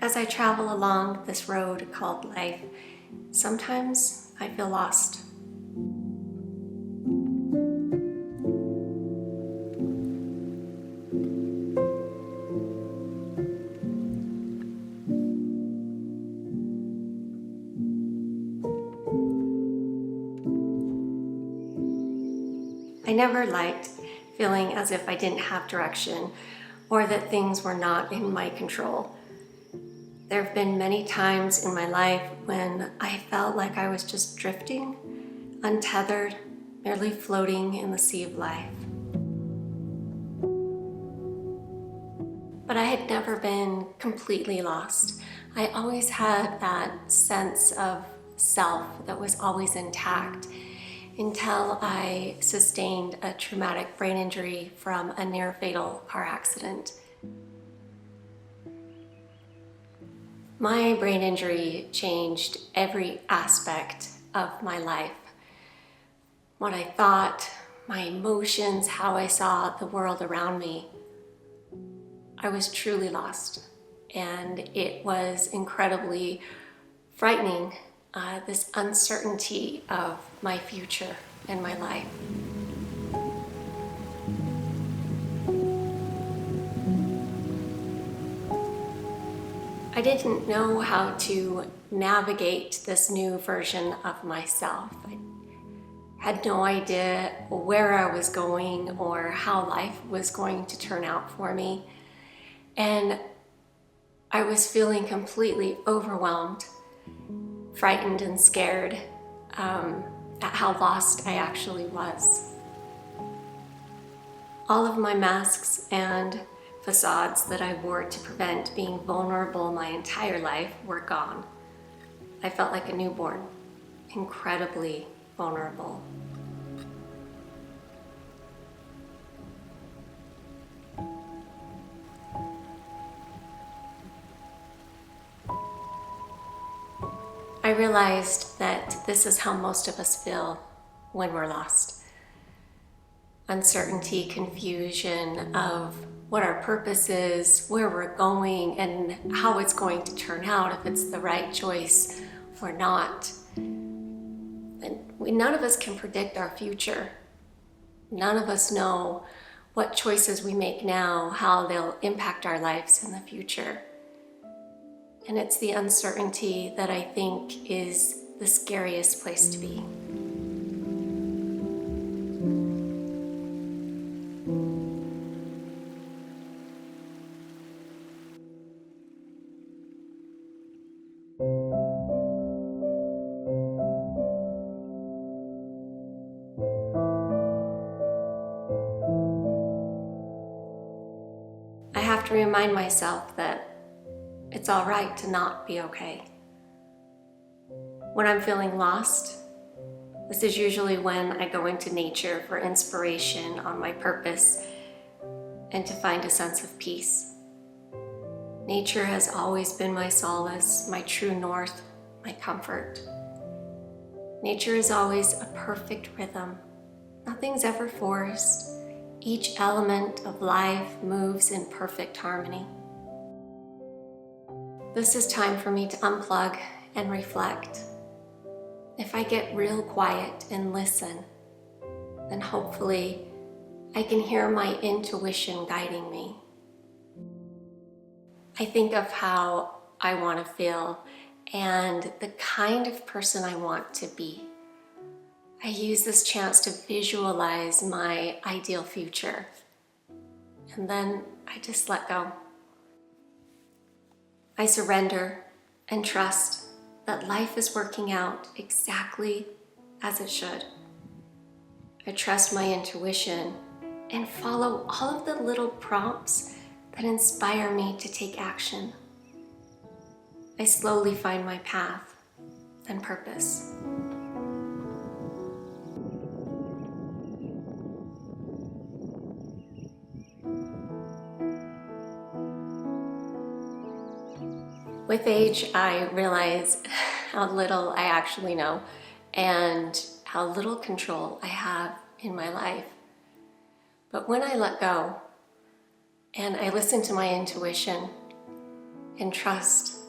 As I travel along this road called life, sometimes I feel lost. I never liked feeling as if I didn't have direction or that things were not in my control. There have been many times in my life when I felt like I was just drifting, untethered, merely floating in the sea of life. But I had never been completely lost. I always had that sense of self that was always intact until I sustained a traumatic brain injury from a near-fatal car accident. My brain injury changed every aspect of my life. What I thought, my emotions, how I saw the world around me. I was truly lost, and it was incredibly frightening, this uncertainty of my future and my life. I didn't know how to navigate this new version of myself. I had no idea where I was going or how life was going to turn out for me. And I was feeling completely overwhelmed, frightened and scared at how lost I actually was. All of my masks and facades that I wore to prevent being vulnerable my entire life were gone. I felt like a newborn, incredibly vulnerable. I realized that this is how most of us feel when we're lost. Uncertainty, confusion of what our purpose is, where we're going, and how it's going to turn out, if it's the right choice or not. And none of us can predict our future. None of us know what choices we make now, how they'll impact our lives in the future. And it's the uncertainty that I think is the scariest place to be. I have to remind myself that it's all right to not be okay. When I'm feeling lost, this is usually when I go into nature for inspiration on my purpose and to find a sense of peace. Nature has always been my solace, my true north, my comfort. Nature is always a perfect rhythm. Nothing's ever forced. Each element of life moves in perfect harmony. This is time for me to unplug and reflect. If I get real quiet and listen, then hopefully I can hear my intuition guiding me. I think of how I want to feel and the kind of person I want to be. I use this chance to visualize my ideal future, and then I just let go. I surrender and trust that life is working out exactly as it should. I trust my intuition and follow all of the little prompts that inspire me to take action. I slowly find my path and purpose. With age, I realize how little I actually know and how little control I have in my life. But when I let go and I listen to my intuition, and trust.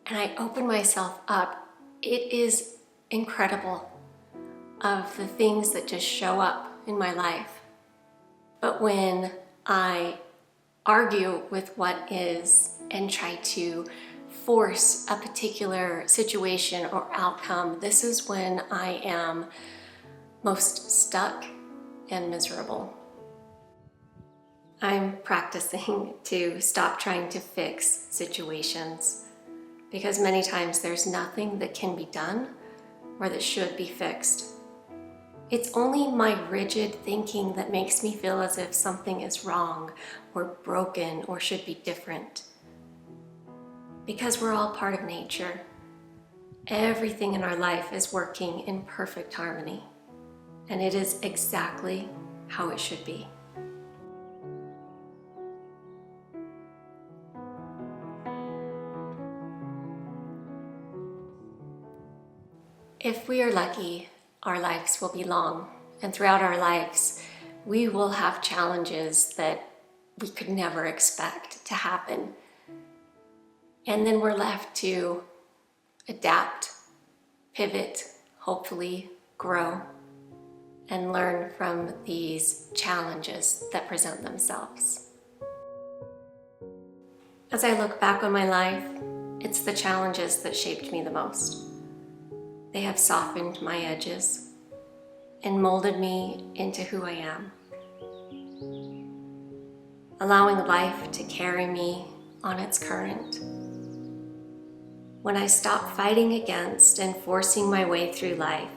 And I open myself up. It is incredible of the things that just show up in my life. But when I argue with what is and try to force a particular situation or outcome, this is when I am most stuck and miserable. I'm practicing to stop trying to fix situations, because many times there's nothing that can be done or that should be fixed. It's only my rigid thinking that makes me feel as if something is wrong or broken or should be different. Because we're all part of nature. Everything in our life is working in perfect harmony, and it is exactly how it should be. If we are lucky, our lives will be long, and throughout our lives, we will have challenges that we could never expect to happen. And then we're left to adapt, pivot, hopefully grow, and learn from these challenges that present themselves. As I look back on my life, it's the challenges that shaped me the most. They have softened my edges and molded me into who I am. Allowing life to carry me on its current. When I stop fighting against and forcing my way through life,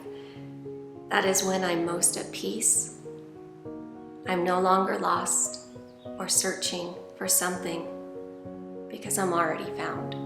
that is when I'm most at peace. I'm no longer lost or searching for something, because I'm already found.